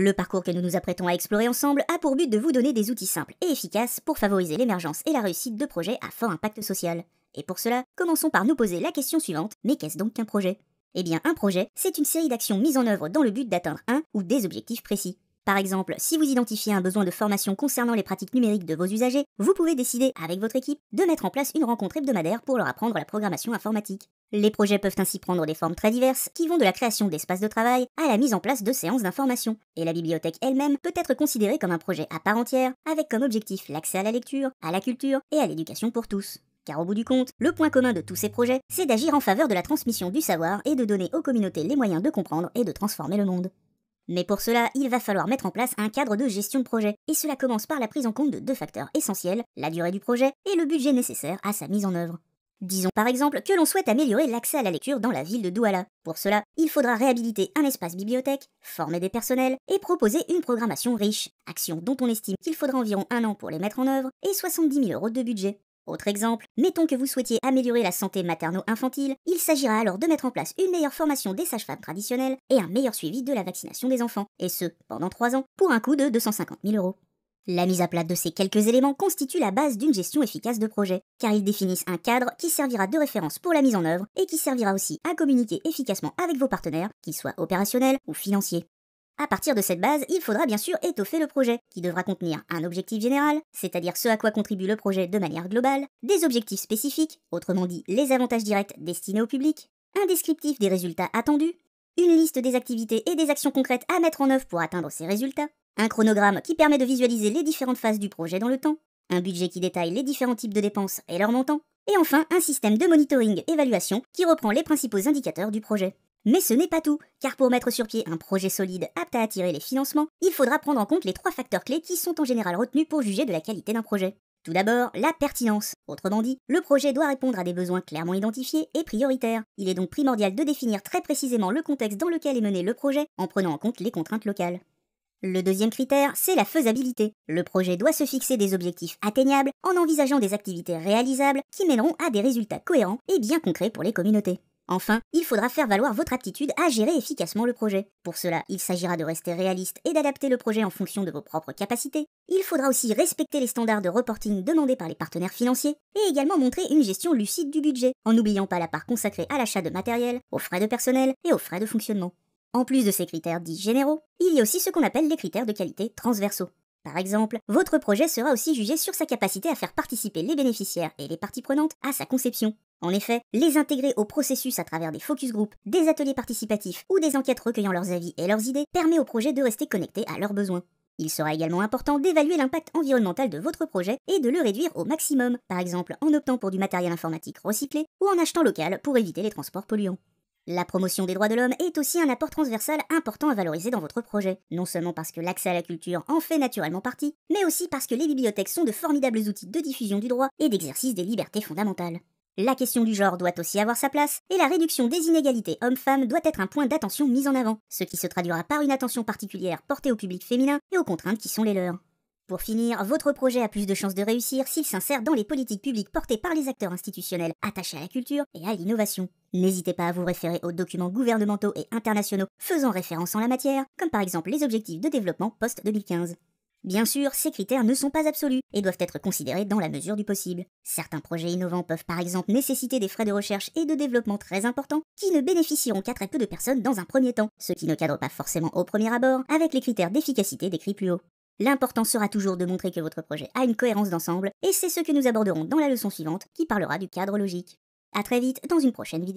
Le parcours que nous nous apprêtons à explorer ensemble a pour but de vous donner des outils simples et efficaces pour favoriser l'émergence et la réussite de projets à fort impact social. Et pour cela, commençons par nous poser la question suivante, mais qu'est-ce donc qu'un projet? Eh bien, un projet, c'est une série d'actions mises en œuvre dans le but d'atteindre un ou des objectifs précis. Par exemple, si vous identifiez un besoin de formation concernant les pratiques numériques de vos usagers, vous pouvez décider, avec votre équipe, de mettre en place une rencontre hebdomadaire pour leur apprendre la programmation informatique. Les projets peuvent ainsi prendre des formes très diverses, qui vont de la création d'espaces de travail à la mise en place de séances d'information. Et la bibliothèque elle-même peut être considérée comme un projet à part entière, avec comme objectif l'accès à la lecture, à la culture et à l'éducation pour tous. Car au bout du compte, le point commun de tous ces projets, c'est d'agir en faveur de la transmission du savoir et de donner aux communautés les moyens de comprendre et de transformer le monde. Mais pour cela, il va falloir mettre en place un cadre de gestion de projet, et cela commence par la prise en compte de deux facteurs essentiels, la durée du projet et le budget nécessaire à sa mise en œuvre. Disons par exemple que l'on souhaite améliorer l'accès à la lecture dans la ville de Douala. Pour cela, il faudra réhabiliter un espace bibliothèque, former des personnels et proposer une programmation riche, actions dont on estime qu'il faudra environ 1 an pour les mettre en œuvre et 70 000 € de budget. Autre exemple, mettons que vous souhaitiez améliorer la santé materno-infantile, il s'agira alors de mettre en place une meilleure formation des sages-femmes traditionnelles et un meilleur suivi de la vaccination des enfants, et ce, pendant 3 ans, pour un coût de 250 000 €. La mise à plat de ces quelques éléments constitue la base d'une gestion efficace de projet, car ils définissent un cadre qui servira de référence pour la mise en œuvre et qui servira aussi à communiquer efficacement avec vos partenaires, qu'ils soient opérationnels ou financiers. À partir de cette base, il faudra bien sûr étoffer le projet, qui devra contenir un objectif général, c'est-à-dire ce à quoi contribue le projet de manière globale, des objectifs spécifiques, autrement dit les avantages directs destinés au public, un descriptif des résultats attendus, une liste des activités et des actions concrètes à mettre en œuvre pour atteindre ces résultats, un chronogramme qui permet de visualiser les différentes phases du projet dans le temps, un budget qui détaille les différents types de dépenses et leurs montants, et enfin un système de monitoring-évaluation qui reprend les principaux indicateurs du projet. Mais ce n'est pas tout, car pour mettre sur pied un projet solide apte à attirer les financements, il faudra prendre en compte les 3 facteurs clés qui sont en général retenus pour juger de la qualité d'un projet. Tout d'abord, la pertinence. Autrement dit, le projet doit répondre à des besoins clairement identifiés et prioritaires. Il est donc primordial de définir très précisément le contexte dans lequel est mené le projet, en prenant en compte les contraintes locales. Le deuxième critère, c'est la faisabilité. Le projet doit se fixer des objectifs atteignables en envisageant des activités réalisables qui mèneront à des résultats cohérents et bien concrets pour les communautés. Enfin, il faudra faire valoir votre aptitude à gérer efficacement le projet. Pour cela, il s'agira de rester réaliste et d'adapter le projet en fonction de vos propres capacités. Il faudra aussi respecter les standards de reporting demandés par les partenaires financiers et également montrer une gestion lucide du budget, en n'oubliant pas la part consacrée à l'achat de matériel, aux frais de personnel et aux frais de fonctionnement. En plus de ces critères dits généraux, il y a aussi ce qu'on appelle les critères de qualité transversaux. Par exemple, votre projet sera aussi jugé sur sa capacité à faire participer les bénéficiaires et les parties prenantes à sa conception. En effet, les intégrer au processus à travers des focus groups, des ateliers participatifs ou des enquêtes recueillant leurs avis et leurs idées permet au projet de rester connecté à leurs besoins. Il sera également important d'évaluer l'impact environnemental de votre projet et de le réduire au maximum, par exemple en optant pour du matériel informatique recyclé ou en achetant local pour éviter les transports polluants. La promotion des droits de l'homme est aussi un apport transversal important à valoriser dans votre projet, non seulement parce que l'accès à la culture en fait naturellement partie, mais aussi parce que les bibliothèques sont de formidables outils de diffusion du droit et d'exercice des libertés fondamentales. La question du genre doit aussi avoir sa place, et la réduction des inégalités hommes-femmes doit être un point d'attention mis en avant, ce qui se traduira par une attention particulière portée au public féminin et aux contraintes qui sont les leurs. Pour finir, votre projet a plus de chances de réussir s'il s'insère dans les politiques publiques portées par les acteurs institutionnels attachés à la culture et à l'innovation. N'hésitez pas à vous référer aux documents gouvernementaux et internationaux faisant référence en la matière, comme par exemple les objectifs de développement post-2015. Bien sûr, ces critères ne sont pas absolus et doivent être considérés dans la mesure du possible. Certains projets innovants peuvent par exemple nécessiter des frais de recherche et de développement très importants qui ne bénéficieront qu'à très peu de personnes dans un premier temps, ce qui ne cadre pas forcément au premier abord avec les critères d'efficacité décrits plus haut. L'important sera toujours de montrer que votre projet a une cohérence d'ensemble et c'est ce que nous aborderons dans la leçon suivante qui parlera du cadre logique. A très vite dans une prochaine vidéo.